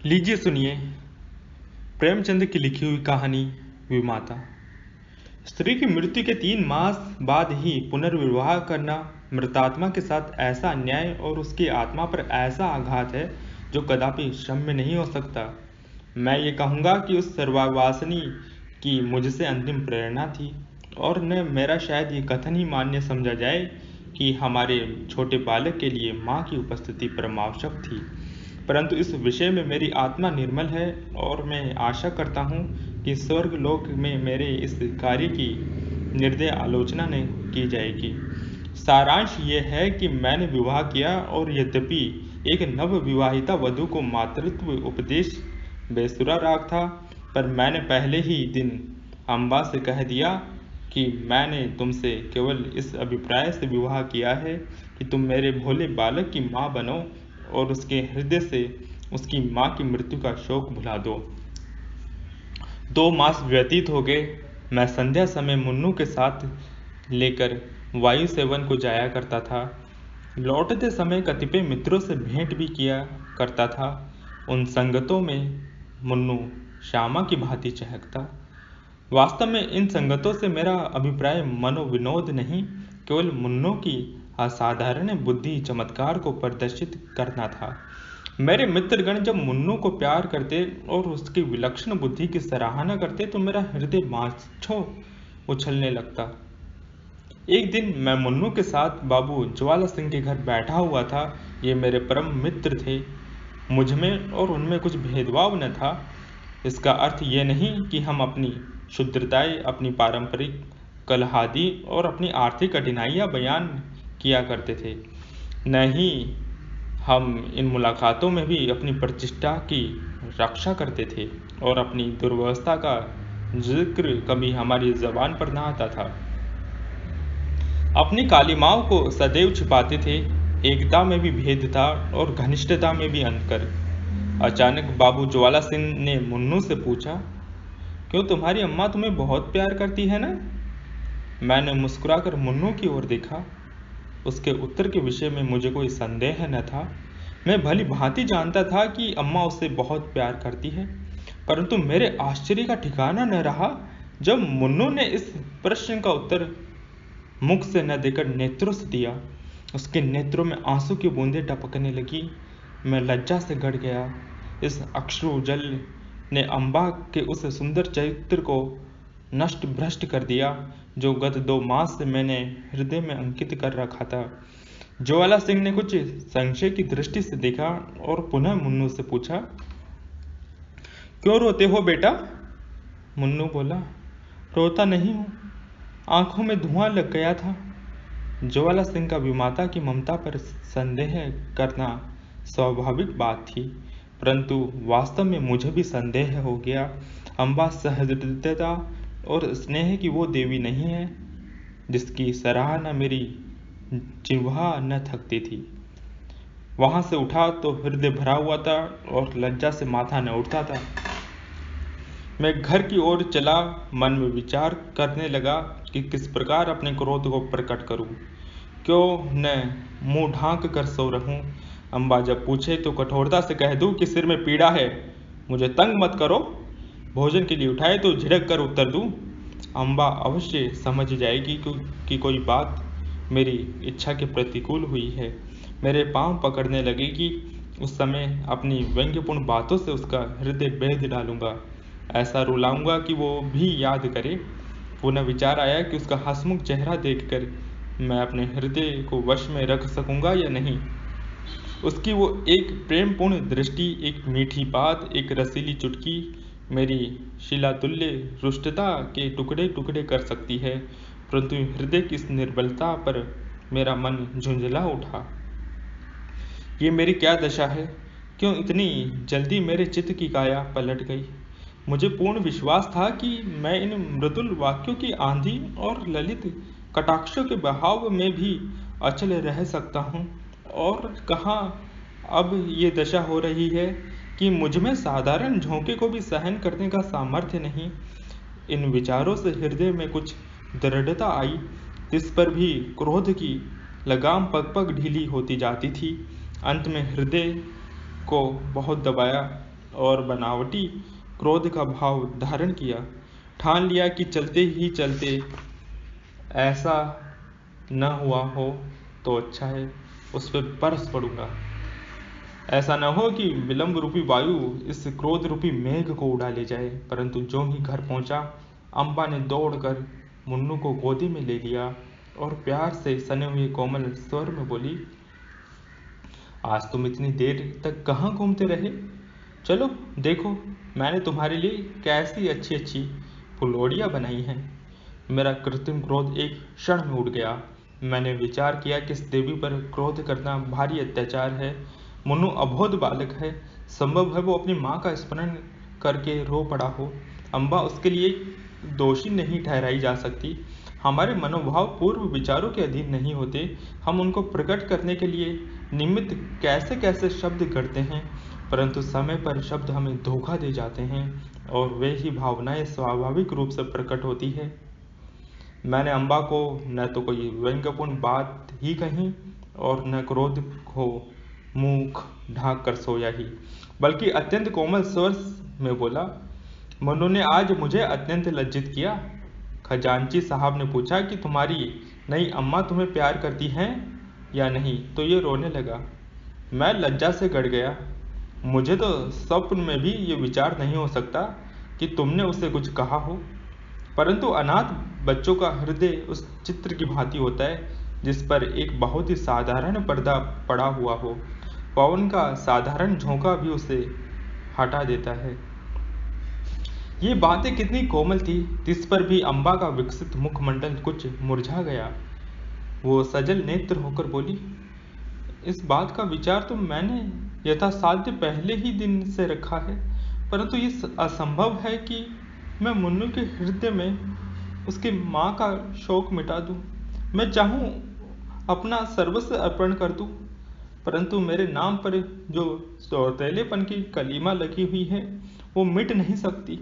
लीजिए सुनिए प्रेमचंद की लिखी हुई कहानी विमाता। स्त्री की मृत्यु के 3 मास बाद ही पुनर्विवाह करना मृतात्मा के साथ ऐसा अन्याय और उसकी आत्मा पर ऐसा आघात है जो कदापि क्षम्य नहीं हो सकता। मैं ये कहूँगा कि उस सर्ववासिनी की मुझसे अंतिम प्रेरणा थी, और न मेरा शायद ये कथन ही मान्य समझा जाए कि हमारे छोटे बालक के लिए माँ की उपस्थिति परम आवश्यक थी। परंतु इस विषय में मेरी आत्मा निर्मल है, और मैं आशा करता हूँ कि स्वर्ग लोक में मेरे इस कार्य की निर्दय आलोचना नहीं की जाएगी। सारांश ये है कि मैंने विवाह किया, और यद्यपि एक नव विवाहिता वधू को मातृत्व उपदेश बेसुरा राग था, पर मैंने पहले ही दिन अम्बा से कह दिया कि मैंने तुमसे केवल इस अभिप्राय से विवाह किया है कि तुम मेरे भोले बालक की माँ बनो और उसके हृदय से उसकी माँ की मृत्यु का शोक भुला दो। 2 मास व्यतीत हो गए। मैं संध्या समय मुन्नू के साथ लेकर वायु सेवन को जाया करता था। लौटते समय कतिपय मित्रों से भेंट भी किया करता था। उन संगतों में मुन्नू श्यामा की भांति चहकता। वास्तव में इन संगतों से मेरा अभिप्राय मनोविनोद नहीं, केवल मुन्नू की असाधारण बुद्धि चमत्कार को प्रदर्शित करना था। मेरे मित्रगण जब मुन्नू को प्यार करते और उसकी विलक्षण बुद्धि की सराहना करते तो मेरा हृदय माछों उछलने लगता। एक दिन मैं मुन्नू के साथ बाबू ज्वाला सिंह के घर बैठा हुआ था। ये मेरे परम मित्र थे। मुझमें और उनमें कुछ भेदभाव न था। इसका अर्थ ये नहीं कि हम अपनी शुद्धताएं, अपनी पारंपरिक कलहादी और अपनी आर्थिक कठिनाइयां बयान किया करते थे। न ही हम इन मुलाकातों में भी अपनी प्रतिष्ठा की रक्षा करते थे, और अपनी दुर्व्यवस्था का जिक्र कभी हमारी जबान पर न आता था। अपनी कालिमाओं को सदैव छिपाते थे। एकता में भी भेद था और घनिष्ठता में भी अंतर। अचानक बाबू ज्वाला सिंह ने मुन्नू से पूछा, क्यों तुम्हारी अम्मा तुम्हें बहुत प्यार करती है ना? मैंने मुस्कुराकर मुन्नू की ओर देखा। उसके उत्तर के विषय में मुझे कोई संदेह न था। मैं भली भांति जानता था कि अम्मा उसे बहुत प्यार करती है, परंतु मेरे आश्चर्य का ठिकाना न रहा जब मुन्नू ने इस प्रश्न का उत्तर मुख से न देकर नेत्रों से दिया। उसके नेत्रों में आंसू की बूंदें टपकने लगी। मैं लज्जा से गड़ गया। इस अश्रु जल ने अम्बा के उस सुंदर चरित्र को नष्ट भ्रष्ट कर दिया जो गत 2 मास से मैंने हृदय में अंकित कर रखा था। ज्वाला सिंह ने कुछ संशय की दृष्टि से देखा और पुनः मुन्नू से पूछा, क्यों रोते हो बेटा? मुन्नू बोला, रोता नहीं हूँ, आंखों में धुआं लग गया था। ज्वाला सिंह का विमाता की ममता पर संदेह करना स्वाभाविक बात थी, परंतु वास्तव में मुझे भी संदेह हो गया। अम्बा सहृदयता और स्नेह की वो देवी नहीं है जिसकी सराहना मेरी जिह्वा न थकती थी। वहां से उठा तो हृदय भरा हुआ था और लज्जा से माथा न उठता था। मैं घर की ओर चला, मन में विचार करने लगा कि किस प्रकार अपने क्रोध को प्रकट करूं। क्यों न मुंह ढांक कर सो रहूं। अम्बा जब पूछे तो कठोरता से कह दूं कि सिर में पीड़ा है, मुझे तंग मत करो। भोजन के लिए उठाए तो झिड़क कर उत्तर दूं। अम्बा अवश्य समझ जाएगी कि कोई बात मेरी इच्छा के प्रतिकूल हुई है। मेरे पांव पकड़ने लगेगी। उस समय अपनी व्यंग्यपूर्ण बातों से उसका हृदय बेध डालूंगा। ऐसा रुलाऊंगा कि वो भी याद करे। पुनः विचार आया कि उसका हंसमुख चेहरा देखकर मैं अपने हृदय को वश में रख सकूंगा या नहीं। उसकी वो एक प्रेमपूर्ण दृष्टि, एक मीठी बात, एक रसीली चुटकी मेरी शिलातुल्य रुष्टता के टुकड़े टुकड़े कर सकती है, परंतु हृदय की इस निर्बलता पर मेरा मन झुंझला उठा। ये मेरी क्या दशा है? क्यों इतनी जल्दी मेरे चित्त की काया पलट गई? मुझे पूर्ण विश्वास था कि मैं इन मृदुल वाक्यों की आंधी और ललित कटाक्षों के बहाव में भी अचल रह सकता हूँ, और कहाँ अब ये दशा हो रही है कि मुझमें साधारण झोंके को भी सहन करने का सामर्थ्य नहीं। इन विचारों से हृदय में कुछ दृढ़ता आई, जिस पर भी क्रोध की लगाम पग पग ढीली होती जाती थी। अंत में हृदय को बहुत दबाया और बनावटी क्रोध का भाव धारण किया। ठान लिया कि चलते ही चलते ऐसा न हुआ हो तो अच्छा है, उस पर बरस पड़ूंगा। ऐसा न हो कि विलंब रूपी वायु इस क्रोध रूपी मेघ को उड़ा ले जाए। परंतु जो ही घर पहुंचा, अम्बा ने दौड़कर मुन्नू को गोदी में ले लिया और प्यार से सने हुए कोमल स्वर में बोली, आज तुम इतनी देर तक कहाँ घूमते रहे? चलो देखो, मैंने तुम्हारे लिए कैसी अच्छी अच्छी फुलौड़ियाँ बनाई हैं। मेरा कृत्रिम क्रोध एक क्षण में उड़ गया। मैंने विचार किया कि इस देवी पर क्रोध करना भारी अत्याचार है। मुन्नू अबोध बालक है, संभव है वो अपनी माँ का स्मरण करके रो पड़ा हो। अम्बा उसके लिए दोषी नहीं ठहराई जा सकती। हमारे मनोभाव पूर्व विचारों के अधीन नहीं होते। हम उनको प्रकट करने के लिए निमित्त कैसे कैसे शब्द करते हैं, परंतु समय पर शब्द हमें धोखा दे जाते हैं और वे ही भावनाएं स्वाभाविक रूप से प्रकट होती है। मैंने अम्बा को न तो कोई व्यंग्यपूर्ण बात ही कही और न क्रोध को मुख ढांक कर सोया ही, बल्कि अत्यंत कोमल स्वर में बोला, मनु ने आज मुझे अत्यंत लज्जित किया। खजांची साहब ने पूछा कि तुम्हारी नई अम्मा तुम्हें प्यार करती हैं या नहीं, तो ये रोने लगा। मैं लज्जा से गड़ गया। मुझे तो स्वप्न में भी ये विचार नहीं हो सकता कि तुमने उसे कुछ कहा हो, परंतु अनाथ बच्चों का हृदय उस चित्र की भांति होता है जिस पर एक बहुत ही साधारण पर्दा पड़ा हुआ हो। पवन का साधारण झोंका भी उसे हटा देता है। ये बातें कितनी कोमल थी, जिस पर भी अम्बा का विकसित मुखमंडल कुछ मुरझा गया। वो सजल नेत्र होकर बोली, इस बात का विचार तो मैंने यथासाध्य पहले ही दिन से रखा है, परंतु ये असंभव है कि मैं मुन्नू के हृदय में उसकी माँ का शोक मिटा दूं। मैं चाहूं अपना सर्वस्व अर्पण कर दूं, परंतु मेरे नाम पर जो सौतेलेपन की कलीमा लगी हुई है वो मिट नहीं सकती।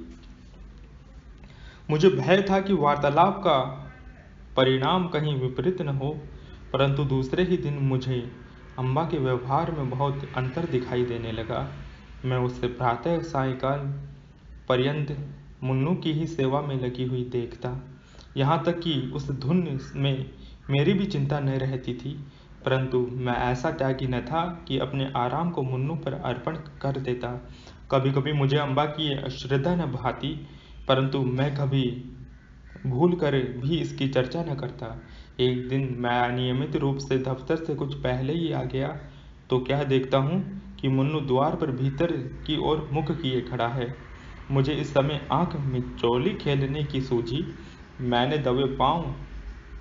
मुझे भय था कि वार्तालाप का परिणाम कहीं विपरीत न हो, परंतु दूसरे ही दिन मुझे अम्बा के व्यवहार में बहुत अंतर दिखाई देने लगा। मैं उससे प्रातः सायंकाल पर्यंत मुन्नू की ही सेवा में लगी हुई देखता, यहाँ तक कि उस धुन में मेरी भी चिंता न रहती थी। परंतु मैं ऐसा त्यागी न था कि अपने आराम को मुन्नू पर अर्पण कर देता। कभी कभी मुझे अम्बा की अश्रद्धा न भाती, परंतु मैं कभी भूल कर भी इसकी चर्चा न करता। एक दिन मैं अनियमित रूप से दफ्तर से कुछ पहले ही आ गया तो क्या देखता हूँ कि मुन्नू द्वार पर भीतर की ओर मुख किए खड़ा है। मुझे इस समय आंख में चोली खेलने की सूझी। मैंने दबे पांव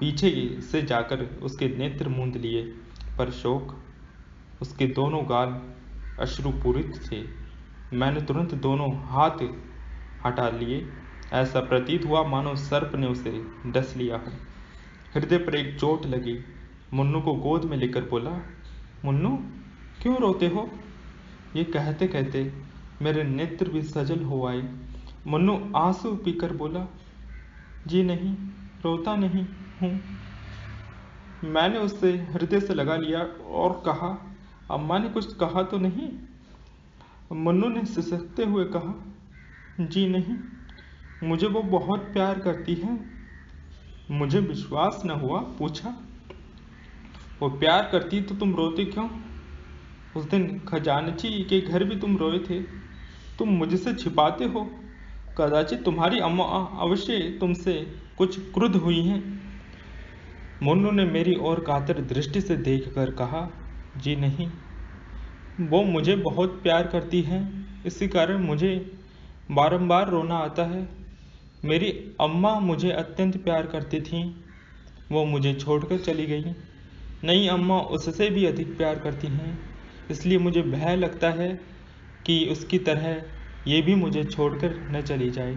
पीछे से जाकर उसके नेत्र मूंद लिए, पर शोक उसके दोनों गाल अश्रुपूरित थे। मैंने तुरंत दोनों हाथ हटा लिए। ऐसा प्रतीत हुआ मानो सर्प ने उसे डस लिया हो। हृदय पर एक चोट लगी। मुन्नू को गोद में लेकर बोला, मुन्नू क्यों रोते हो? ये कहते कहते मेरे नेत्र भी सजल हो आए। मुन्नू आंसू पीकर बोला, जी नहीं, रोता नहीं हूँ। मैंने उससे हृदय से लगा लिया और कहा, अम्मा ने कुछ कहा तो नहीं? मुन्नू ने सिसकते हुए कहा, जी नहीं, मुझे वो बहुत प्यार करती है। मुझे विश्वास न हुआ, पूछा, वो प्यार करती तो तुम रोते क्यों? उस दिन खजानची के घर भी तुम रोए थे। तुम मुझसे छिपाते हो। कदाचित तुम्हारी अम्मा अवश्य तुमसे कुछ क्रुद्ध हुई हैं। मुन्नू ने मेरी ओर कातर दृष्टि से देखकर कहा, जी नहीं, वो मुझे बहुत प्यार करती हैं, इसी कारण मुझे बारंबार रोना आता है। मेरी अम्मा मुझे अत्यंत प्यार करती थीं, वो मुझे छोड़कर चली गई। नई अम्मा उससे भी अधिक प्यार करती हैं, इसलिए मुझे भय लगता है कि उसकी तरह ये भी मुझे छोड़कर न चली जाए।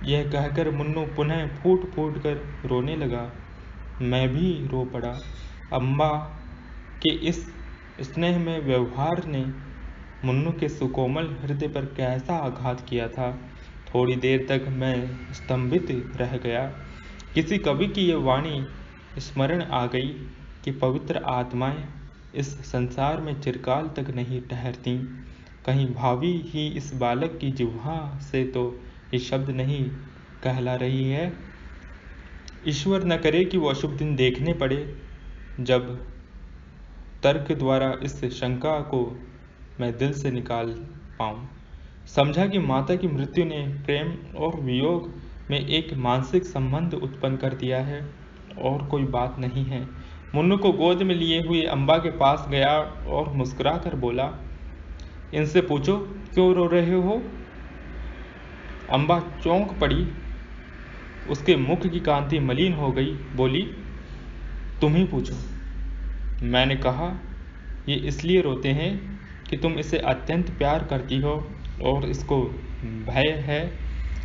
यह कहकर मुन्नू पुनः फूट फूट कर रोने लगा। मैं भी रो पड़ा। अम्बा के इस स्नेह में व्यवहार ने मुन्नू के सुकोमल हृदय पर कैसा आघात किया था। थोड़ी देर तक मैं स्तंभित रह गया। किसी कवि की यह वाणी स्मरण आ गई कि पवित्र आत्माएं इस संसार में चिरकाल तक नहीं ठहरती। कहीं भावी ही इस बालक की जिह्वा से तो ये शब्द नहीं कहला रही है। ईश्वर न करे कि वो अशुभ दिन देखने पड़े जब तर्क द्वारा इस शंका को मैं दिल से निकाल पाऊं। समझा कि माता की मृत्यु ने प्रेम और वियोग में एक मानसिक संबंध उत्पन्न कर दिया है और कोई बात नहीं है। मुन्नू को गोद में लिए हुए अम्बा के पास गया और मुस्कुरा कर बोला, इनसे पूछो क्यों रो रहे हो। अम्बा चौंक पड़ी, उसके मुख की कांति मलिन हो गई। बोली, तुम ही पूछो। मैंने कहा, ये इसलिए रोते हैं कि तुम इसे अत्यंत प्यार करती हो और इसको भय है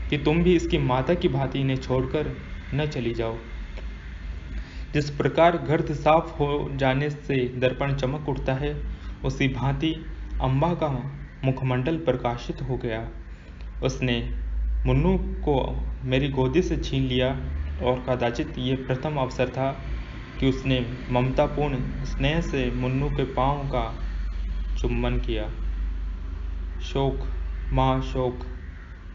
कि तुम भी इसकी माता की भांति इन्हें छोड़कर न चली जाओ। जिस प्रकार गर्द साफ हो जाने से दर्पण चमक उठता है, उसी भांति अम्बा का मुखमंडल प्रकाशित हो गया। उसने मुन्नू को मेरी गोदी से छीन लिया और कदाचित ये प्रथम अवसर था कि उसने ममतापूर्ण स्नेह से मुन्नू के पांव का चुम्बन किया। शोक, महाशोक।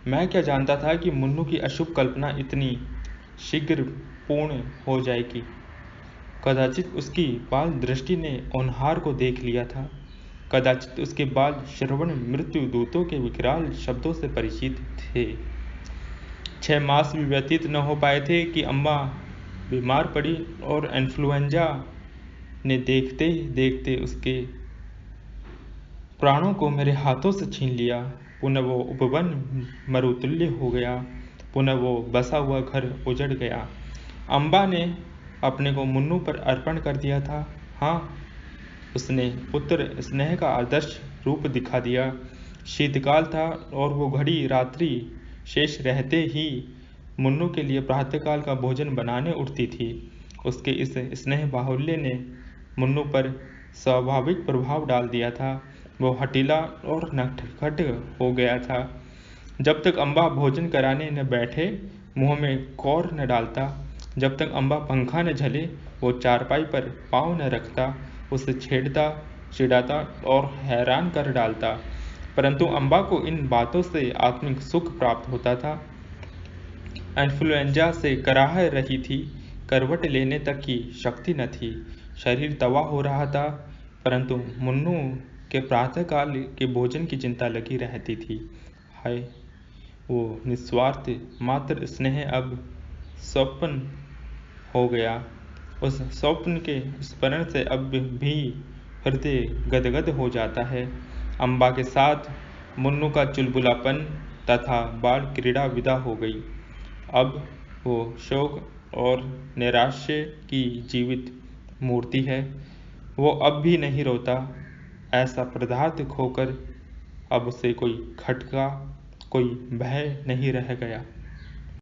मैं क्या जानता था कि मुन्नू की अशुभ कल्पना इतनी शीघ्र पूर्ण हो जाएगी। कदाचित उसकी बाल दृष्टि ने ओनहार को देख लिया था। कदाचित उसके बाल श्रवण मृत्यु दूतों के विकराल शब्दों से परिचित थे। 6 मास भी व्यतीत न हो पाए थे कि अम्मा बीमार पड़ी और इन्फ्लुएंजा ने देखते देखते उसके प्राणों को मेरे हाथों से छीन लिया। पुनः वो उपवन मरुतुल्य हो गया। पुनः वो बसा हुआ घर उजड़ गया। अम्बा ने अपने को मुन्नू पर अर्पण कर दिया था। हाँ, उसने पुत्र स्नेह का आदर्श रूप दिखा दिया। शीतकाल था और वो घड़ी रात्रि शेष रहते ही मुन्नू के लिए प्रातःकाल का भोजन बनाने उठती थी। उसके इस स्नेह बाहुल्य ने मुन्नू पर स्वाभाविक प्रभाव डाल दिया था। वो हठीला और नटखट हो गया था। जब तक अम्बा भोजन कराने न बैठे, मुंह में कौर न डालता। जब तक अम्बा पंखा न झले, वो चारपाई पर पाँव न रखता। उसे छेड़ता, चिढ़ाता और हैरान कर डालता। परंतु अम्बा को इन बातों से आत्मिक सुख प्राप्त होता था। इन्फ्लुएंजा से कराह रही थी, करवट लेने तक की शक्ति न थी। शरीर तवा हो रहा था, परंतु मुन्नू के प्रातःकाल के भोजन की चिंता लगी रहती थी। हाय, वो निस्वार्थ मात्र स्नेह अब स्वप्न हो गया। उस स्वप्न के स्मरण से अब भी हृदय गदगद हो जाता है। अम्बा के साथ मुन्नू का चुलबुलापन तथा बाल क्रीड़ा विदा हो गई। अब वो शोक और नैराश्य की जीवित मूर्ति है। वो अब भी नहीं रोता। ऐसा पदार्थ खोकर अब उसे कोई खटका, कोई भय नहीं रह गया।